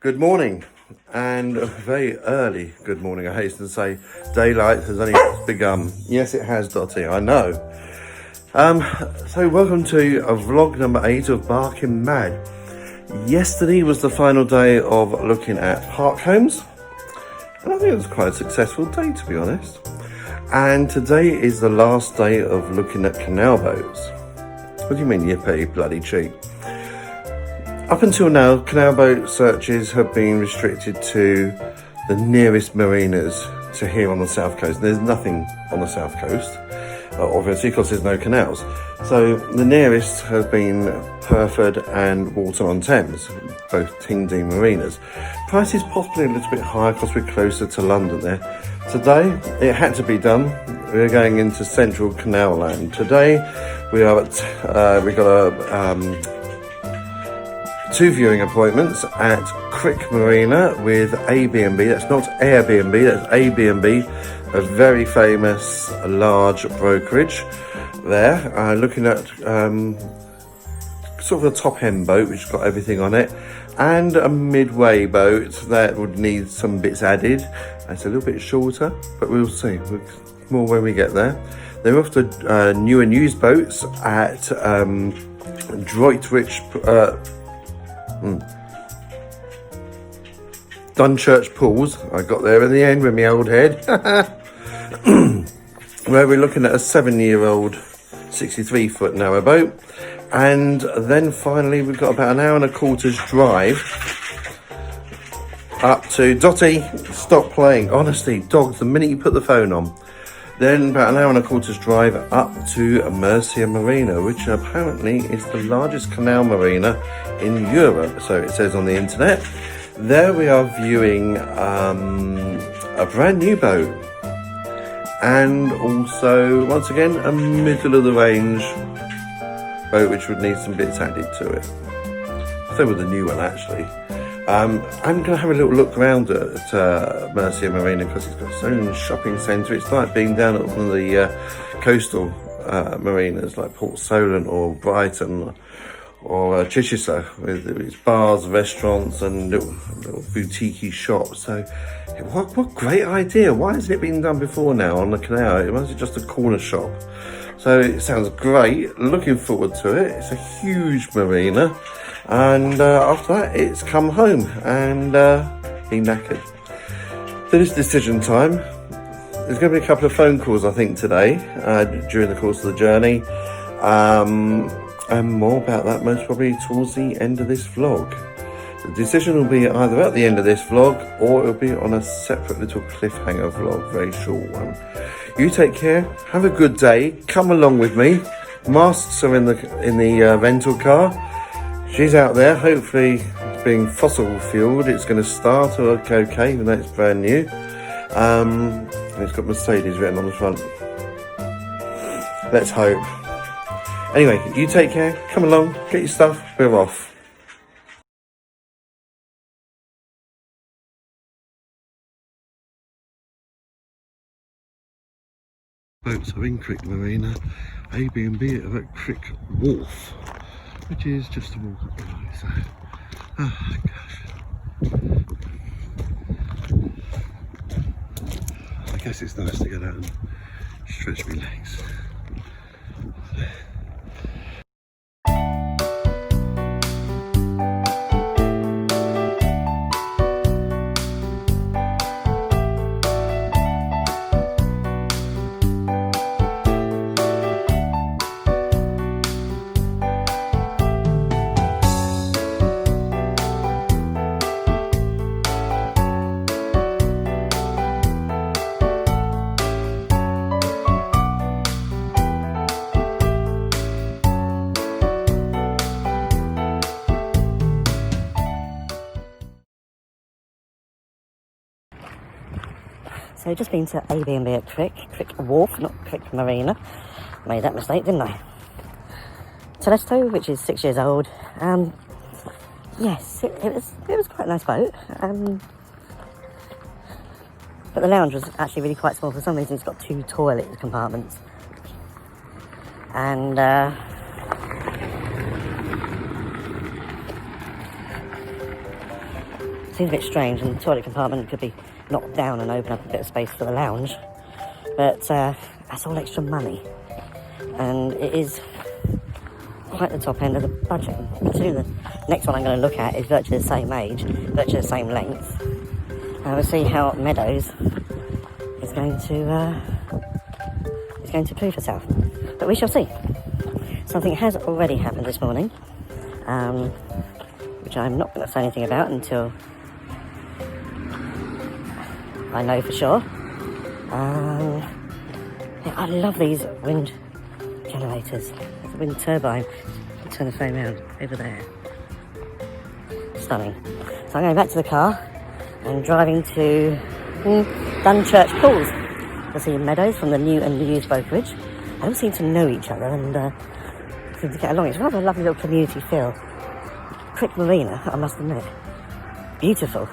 Good morning, and a very early good morning, I hasten to say. Daylight has only begun. Yes, it has, Dotty, I know. So welcome to vlog number 8 of Barking Mad. Yesterday was the final day of looking at park homes, and I think it was quite a successful day, to be honest. And today is the last day of looking at canal boats. What do you mean, yippee, bloody cheap? Up until now, canal boat searches have been restricted to the nearest marinas to here on the south coast. There's nothing on the south coast, obviously, because there's no canals. So the nearest has been Hereford and Walton-on-Thames, both Ting-Ding marinas. Price is possibly a little bit higher because we're closer to London there. Today, it had to be done. We're going into central canal land. Today, we are at, we got a, 2 viewing appointments at Crick Marina with A-B&B. That's not Airbnb, that's A-B&B, a very famous large brokerage there. Looking at sort of a top-end boat which has got everything on it, and a midway boat that would need some bits added. It's a little bit shorter, but we'll see. More when we get there. They're off to new and used boats at Droitwich. Dunchurch Pools. I got there in the end with my old head. Where we're looking at a 7-year-old 63-foot narrowboat. And then finally we've got about an hour and a quarter's drive up to Dotty. Stop playing. Honestly, dogs, the minute you put the phone on. Then about an hour and a quarter's drive up to Mercia Marina, which apparently is the largest canal marina in Europe, so it says on the internet. There we are viewing a brand new boat, and also once again a middle of the range boat which would need some bits added to it. So with the new one actually. I'm going to have a little look around at Mercia Marina because it's got its own shopping centre. It's like being down at one of the coastal marinas like Port Solent or Brighton or Chichester, with its bars, restaurants and little boutique shops. So what great idea. Why hasn't it been done before now on the canal? It must be just a corner shop. So it sounds great. Looking forward to it. It's a huge marina. And after that, it's come home and be knackered. Finished decision time. There's going to be a couple of phone calls, I think, today during the course of the journey. And more about that most probably towards the end of this vlog. The decision will be either at the end of this vlog or it'll be on a separate little cliffhanger vlog, very short one. You take care. Have a good day. Come along with me. Masks are in the rental car. She's out there, hopefully being fossil fueled. It's going to start okay, even though it's brand new. And it's got Mercedes written on the front. Let's hope. Anyway, you take care, come along, get your stuff, we're off. Boats are in Crick Marina, A-B&B at Crick Wharf, which is just a walk up below, so, oh gosh. I guess it's nice to get out and stretch my legs. So just been to A-B&B at Crick Wharf, not Crick Marina. Made that mistake, didn't I? Telesto, which is 6 years old. Yes, it was quite a nice boat. But the lounge was actually really quite small. For some reason, it's got 2 toilet compartments. And Seems a bit strange, and the toilet compartment could be knocked down and open up a bit of space for the lounge. But that's all extra money. And it is quite the top end of the budget. Considering the next one I'm going to look at is virtually the same age, virtually the same length. And we'll see how Meadows is going to prove herself. But we shall see. Something has already happened this morning, which I'm not going to say anything about until I know for sure. Yeah, I love these wind generators. The wind turbine. Turn the phone around over there. Stunning. So I'm going back to the car and driving to Dunchurch Pools to see Meadows from the new and used brokerage. They all seem to know each other and seem to get along. It's rather a lovely little community feel. Crick Marina, I must admit. Beautiful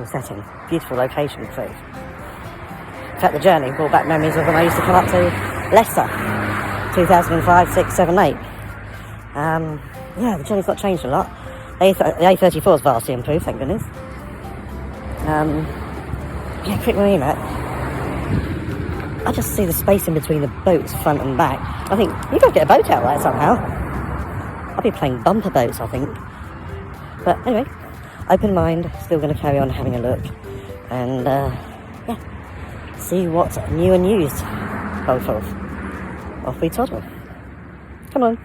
setting, beautiful location, Crick. In fact, the journey brought back memories of when I used to come up to Leicester, 2005, 6, 7, 8. Yeah, the journey's not changed a lot. The A34 is vastly improved, thank goodness. Yeah, Crick Marina. I just see the space in between the boats, front and back. I think you've got to get a boat out there somehow. I'll be playing bumper boats, I think. But anyway, open mind, still going to carry on having a look. And, yeah, see what's new and used. Both off we toddle. Come on.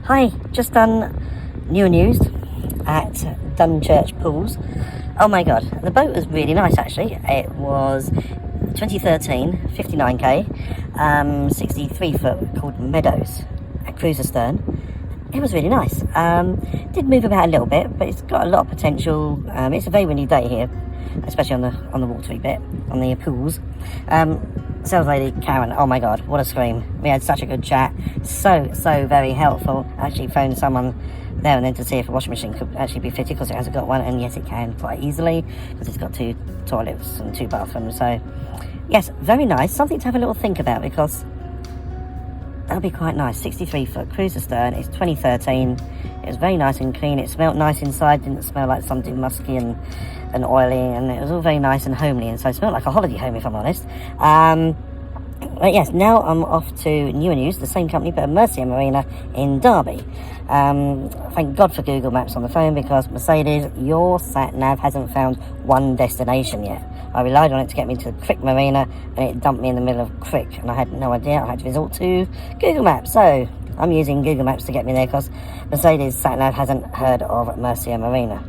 Hi, just done new and used at Dunchurch Pools. Oh my god, the boat was really nice actually. It was 2013, 59k, 63 foot, called Meadows, a cruiser stern. It was really nice. Did move about a little bit, but it's got a lot of potential. It's a very windy day here, especially on the watery bit, on the pools. Sales lady Karen, oh my god, what a scream. We had such a good chat, so very helpful. I actually phoned someone there and then to see if a washing machine could actually be fitted, because it hasn't got one, and yes it can quite easily, because it's got 2 toilets and 2 bathrooms. So yes, very nice, something to have a little think about, because that'll be quite nice. 63 foot cruiser stern. It's 2013. It was very nice and clean. It smelled nice inside, didn't smell like something musky and oily, and it was all very nice and homely, and so it smelled like a holiday home, if I'm honest. But yes, now I'm off to new and used, the same company, but a Mercia Marina in Derby. Thank God for Google Maps on the phone, because Mercedes, your sat-nav hasn't found one destination yet. I relied on it to get me to Crick Marina, and it dumped me in the middle of Crick, and I had no idea. I had to resort to Google Maps, so I'm using Google Maps to get me there, because Mercedes sat-nav hasn't heard of Mercia Marina.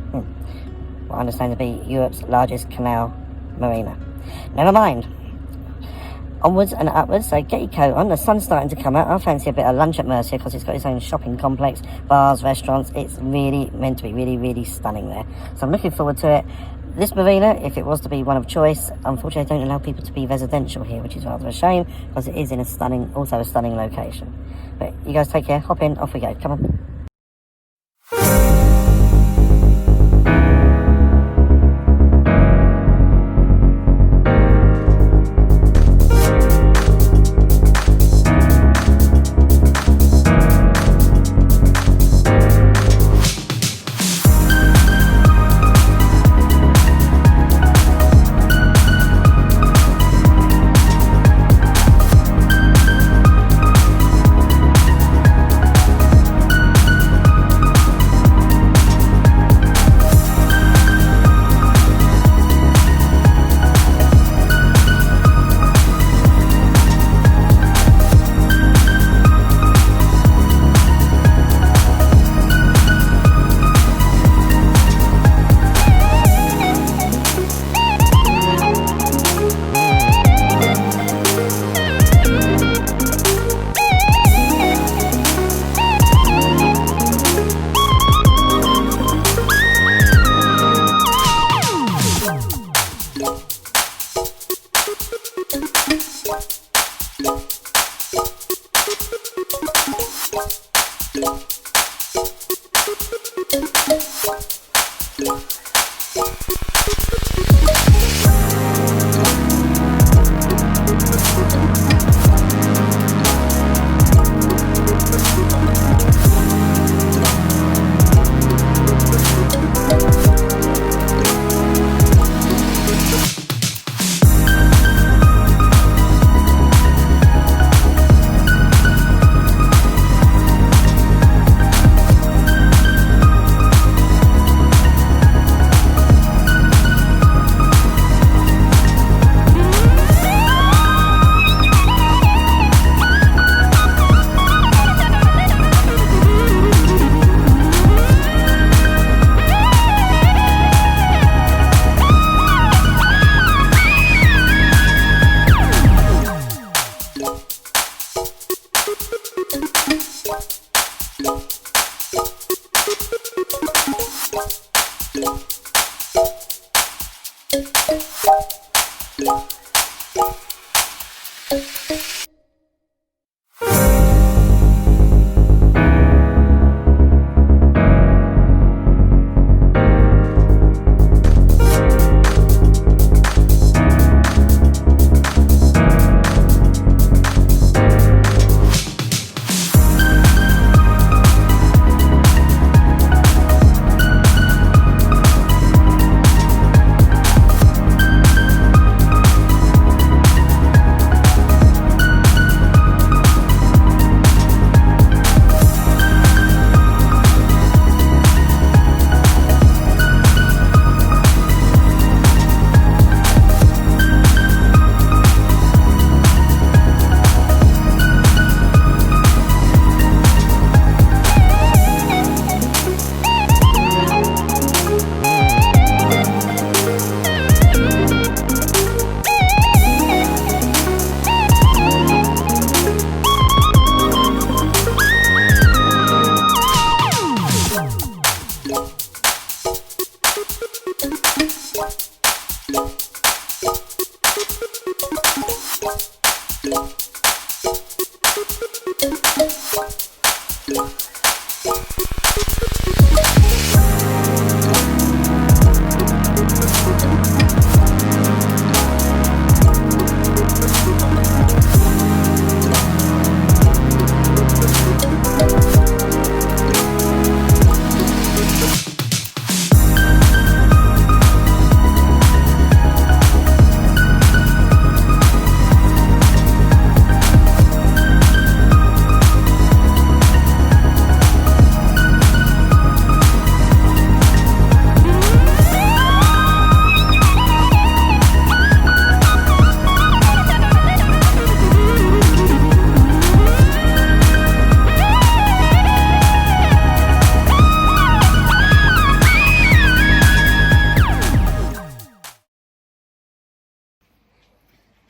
What I understand to be Europe's largest canal marina. Never mind. Onwards and upwards, so get your coat on. The sun's starting to come out. I fancy a bit of lunch at Mercia, because it's got its own shopping complex, bars, restaurants. It's really meant to be really stunning there. So I'm looking forward to it. This marina, if it was to be one of choice, unfortunately I don't allow people to be residential here, which is rather a shame, because it is in also a stunning location. But you guys take care, hop in, off we go. Come on.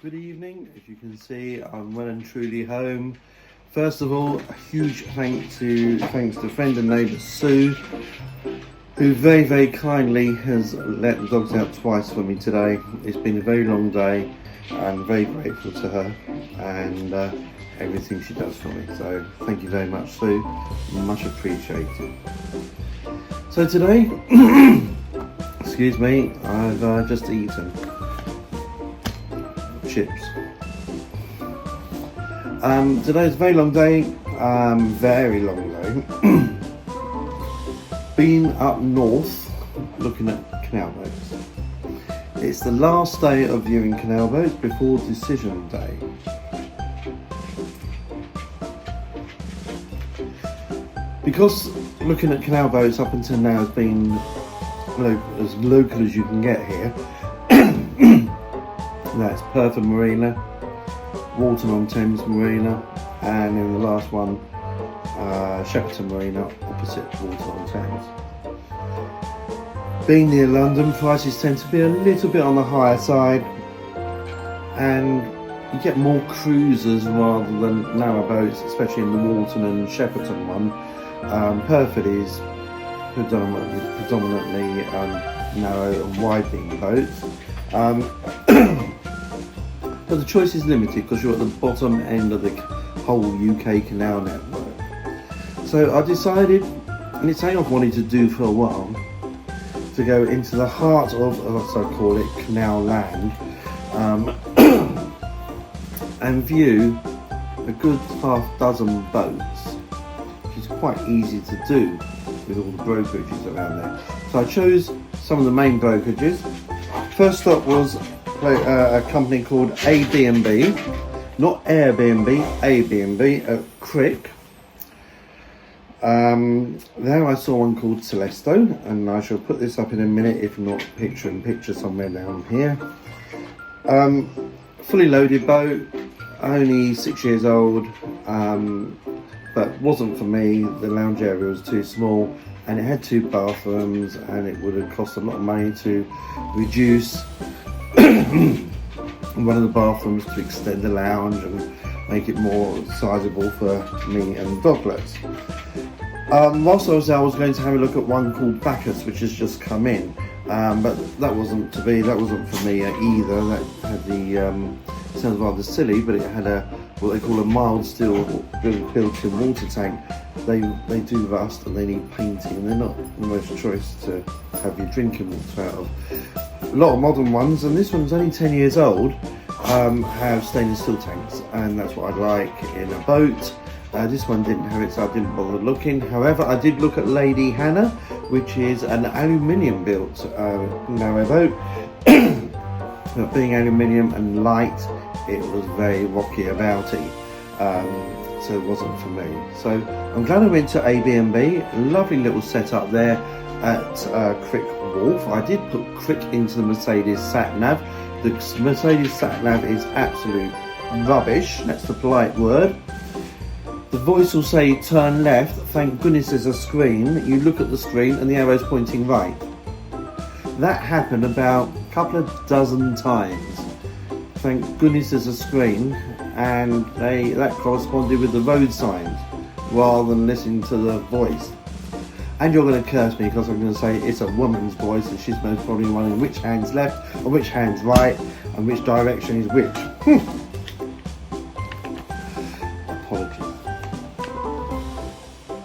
Good evening. As you can see, I'm well and truly home. First of all, a huge thanks to friend and neighbour Sue, who very, very kindly has let the dogs out twice for me today. It's been a very long day. I'm very grateful to her and everything she does for me. So thank you very much, Sue. Much appreciated. So today, excuse me, I've just eaten chips. Today's a very long day, very long day. Been up north looking at canal boats. It's the last day of viewing canal boats before decision day. Because looking at canal boats up until now has been as local as you can get here. That's Perth Marina, Walton-on-Thames Marina, and in the last one, Shepperton Marina, opposite Walton-on-Thames. Being near London, prices tend to be a little bit on the higher side, and you get more cruisers rather than narrowboats, especially in the Walton and Shepperton one. Perth is predominantly narrow and wide beam boats. but the choice is limited because you're at the bottom end of the whole UK canal network. So I decided, and it's something I've wanted to do for a while, to go into the heart of, as I call it, Canal Land, and view a good half dozen boats, which is quite easy to do with all the brokerages around there. So I chose some of the main brokerages. First up was a company called ABnB, not Airbnb, ABnB at Crick. There I saw one called Celeste, and I shall put this up in a minute, if not picture in picture somewhere down here. Fully loaded boat, only 6 years old, but wasn't for me. The lounge area was too small, and it had 2 bathrooms, and it would have cost a lot of money to reduce one of the bathrooms to extend the lounge and make it more sizable for me and doglets. Whilst I was there, I was going to have a look at one called Bacchus, which has just come in, but that wasn't to be. That wasn't for me either. That had the sounds rather silly, but it had what they call a mild steel built-in water tank. They do rust and they need painting, and they're not the most choice to have your drinking water out of. A lot of modern ones, and this one's only 10 years old, have stainless steel tanks, and that's what I'd like in a boat. This one didn't have it, so I didn't bother looking. However, I did look at Lady Hannah, which is an aluminium built narrowboat. Being aluminium and light, it was very rocky abouty, so it wasn't for me. So I'm glad I went to ABnB. Lovely little setup there at Crick Wharf. I did put Crick into the Mercedes sat nav. The Mercedes sat nav is absolute rubbish, that's the polite word. The voice will say turn left. Thank goodness there's a screen. You look at the screen and the arrow's pointing right. That happened about a couple of dozen times. Thank goodness there's a screen, and that corresponded with the road signs rather than listening to the voice. And you're going to curse me because I'm going to say it's a woman's voice, and she's most probably wondering which hand's left and which hand's right and which direction is which. Apologies.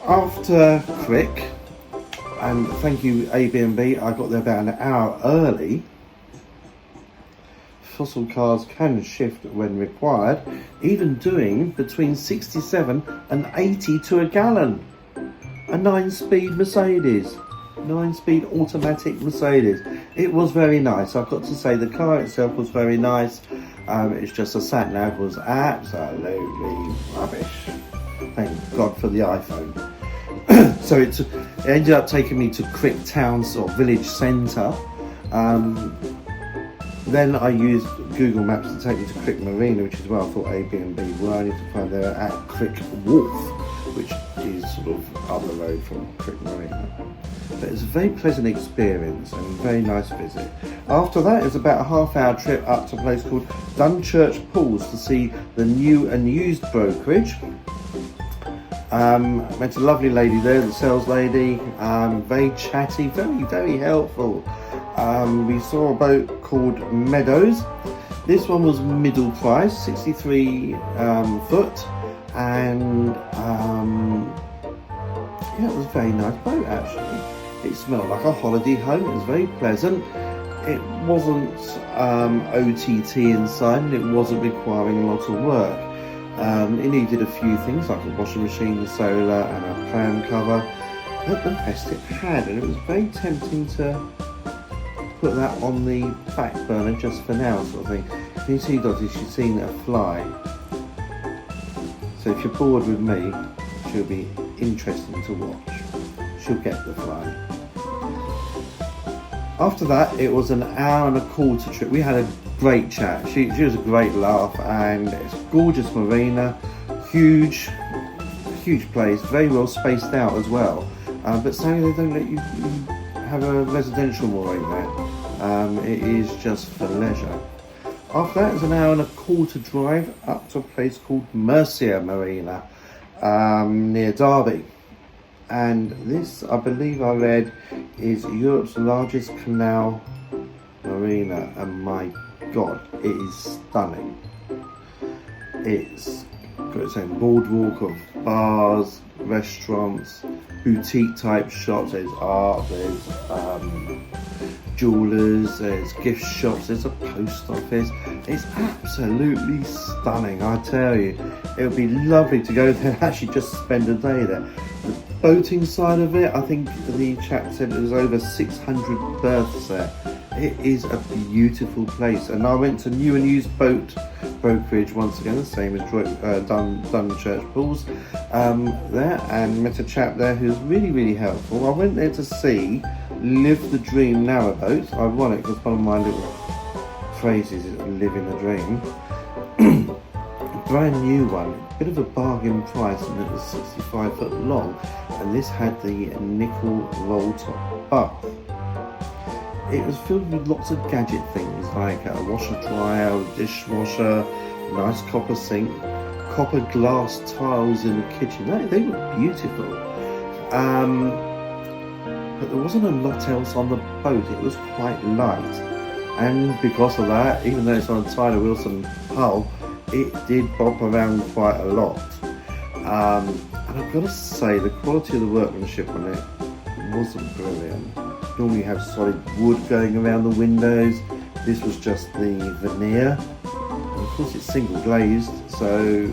After Crick, and thank you ABnB, I got there about an hour early. Fossil cars can shift when required, even doing between 67 and 80 to a gallon. A 9-speed Mercedes, 9-speed automatic Mercedes. It was very nice. I've got to say the car itself was very nice. It's just the sat nav was absolutely rubbish. Thank God for the iPhone. So it ended up taking me to Crick Town or village centre. Then I used Google Maps to take me to Crick Marina, which is where I thought ABnB were. I need to find there at Crick Wharf, which is sort of up the road from Crick Marina. But it was a very pleasant experience and a very nice visit. After that, it was about a half-hour trip up to a place called Dunchurch Pools to see the new and used brokerage. Met a lovely lady there, the sales lady, very chatty, very, very helpful. We saw a boat called Meadows. This one was middle price, 63 foot, and yeah, it was a very nice boat actually. It smelled like a holiday home. It was very pleasant. It wasn't OTT inside, and it wasn't requiring a lot of work. It needed a few things like a washing machine, a solar, and a pram cover, but the rest it had, and it was very tempting to put that on the back burner just for now, sort of thing. Can you see, Dottie, she's seen a fly. So if you're bored with me, she'll be interesting to watch. She'll get the fly. After that, it was an hour and a quarter trip. We had a great chat. She was a great laugh, and it's a gorgeous marina, huge place, very well spaced out as well. But sadly they don't let you have a residential mooring there. It is just for leisure. After that, it's an hour and a quarter drive up to a place called Mercia Marina, near Derby. And this, I believe I read, is Europe's largest canal marina, and my God, it is stunning. It's got its own boardwalk of bars, restaurants, boutique type shops. There's art, there's jewelers, there's gift shops, there's a post office. It's absolutely stunning, I tell you. It would be lovely to go there and actually just spend a day there. The boating side of it, I think the chap said it was over 600 berths there. It is a beautiful place, and I went to new and used boat brokerage once again, the same as Dunchurch Pools there, and met a chap there who's really helpful. I went there to see Live the Dream Narrowboat. Ironic, because one of my little phrases is living the dream. A brand new one, a bit of a bargain price, and it was 65 foot long, and this had the nickel roll top bath. It was filled with lots of gadget things like a washer dryer, a dishwasher, nice copper sink, copper glass tiles in the kitchen. They were beautiful. But there wasn't a lot else on the boat. It was quite light. And because of that, even though it's on a Tyler Wilson hull, it did bop around quite a lot. And I've got to say, the quality of the workmanship on it wasn't brilliant. Normally you have solid wood going around the windows. This was just the veneer. And of course it's single glazed, so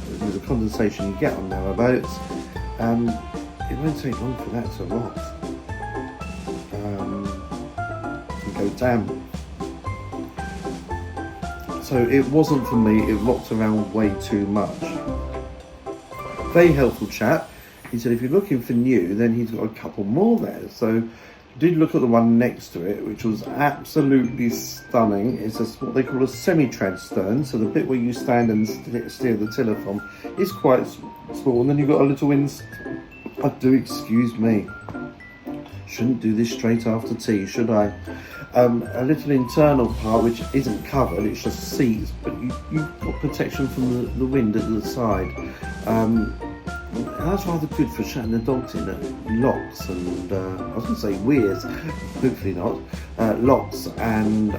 with the condensation you get on narrowboats, it won't take long for that to rot and go damp. So it wasn't for me, it rocked around way too much. Very helpful chap. He said if you're looking for new, then he's got a couple more there. So I did look at the one next to it, which was absolutely stunning. It's what they call a semi-trad stern, so the bit where you stand and steer the tiller from is quite small, and then you've got a little excuse me, shouldn't do this straight after tea, should I? A little internal part which isn't covered, it's just seats, but you've got protection from the wind at the side. That's rather good for shutting the dogs in at locks and, I was going to say weirs, hopefully not, locks, and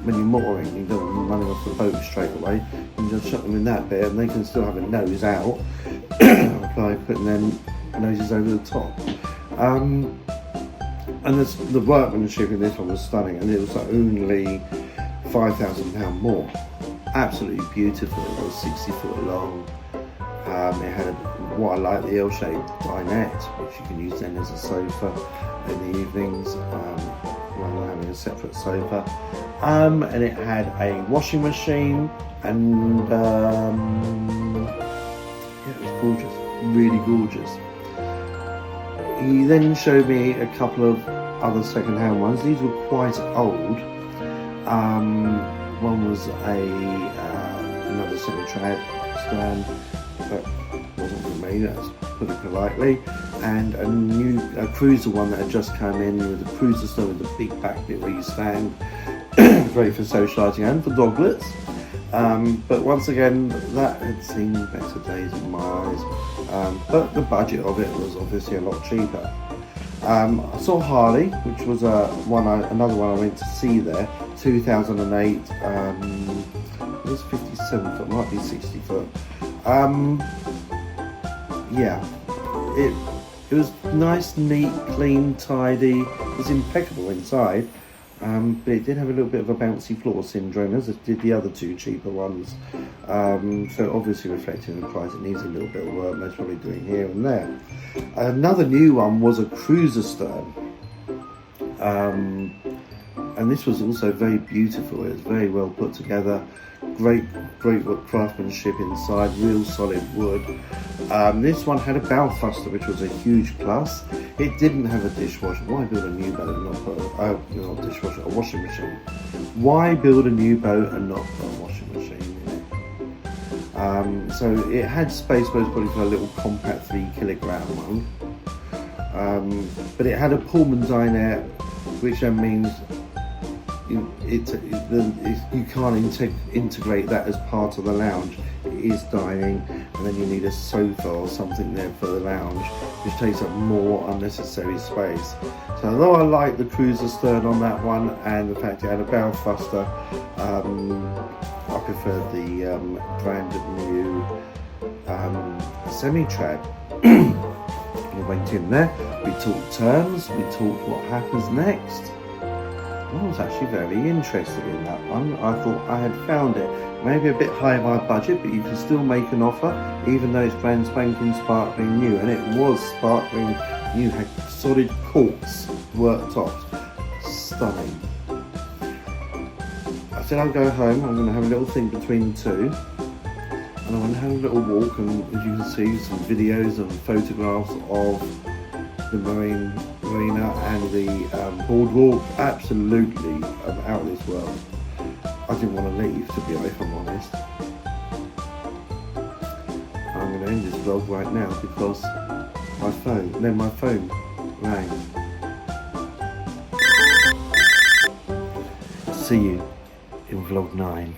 when you're motoring, you don't want them running off the boat straight away, you can just shut them in that bit and they can still have a nose out by putting their noses over the top. And the workmanship in this one was stunning, and it was only £5,000 more. Absolutely beautiful. It was 60 foot long. It had what I like, the L-shaped dinette, which you can use then as a sofa in the evenings, rather than having a separate sofa. And it had a washing machine, and it was gorgeous, really gorgeous. He then showed me a couple of other second-hand ones. These were quite old. One was another semi-trad stand, but wasn't for me, let's put it politely, and a cruiser one that had just come in with a cruiser stand with a big back bit where you stand. Great for socialising and for doglets. But once again, that had seen better days in my eyes. But the budget of it was obviously a lot cheaper. I saw Harley, which was another one I went to see there, 2008. It was 57 foot, might be 60 foot. Yeah, it was nice, neat, clean, tidy. It was impeccable inside. But it did have a little bit of a bouncy floor syndrome, as it did the other two cheaper ones. So obviously reflecting the price, it needs a little bit of work, most probably doing here and there. Another new one was a cruiser stern. And this was also very beautiful. It was very well put together. Great craftsmanship inside, real solid wood. This one had a bow thruster, which was a huge plus. It didn't have a dishwasher. Why build a new boat and not put not a dishwasher, a washing machine? Why build a new boat and not put a washing machine in it? So it had space most probably for a little compact 3 kilogram one. But it had a Pullman dinette, which then means you can't integrate that as part of the lounge. It is dining, and then you need a sofa or something there for the lounge, which takes up more unnecessary space. So although I like the cruiser stern on that one and the fact it had a barrel thruster, I prefer the brand new semi-trad. We went in there, we talked terms, we talked what happens next. I was actually very interested in that one. I thought I had found it. Maybe a bit high by budget, but you can still make an offer, even though it's brand spanking sparkling new. And it was sparkling new, had solid quartz worktops. Stunning. I said I'll go home, I'm going to have a little think between the two. And I'm going to have a little walk, and as you can see, some videos and photographs of the marina and the boardwalk. Absolutely out of this world. I didn't want to leave, to be honest, if I'm honest. I'm going to end this vlog right now because my phone rang. See you in vlog 9.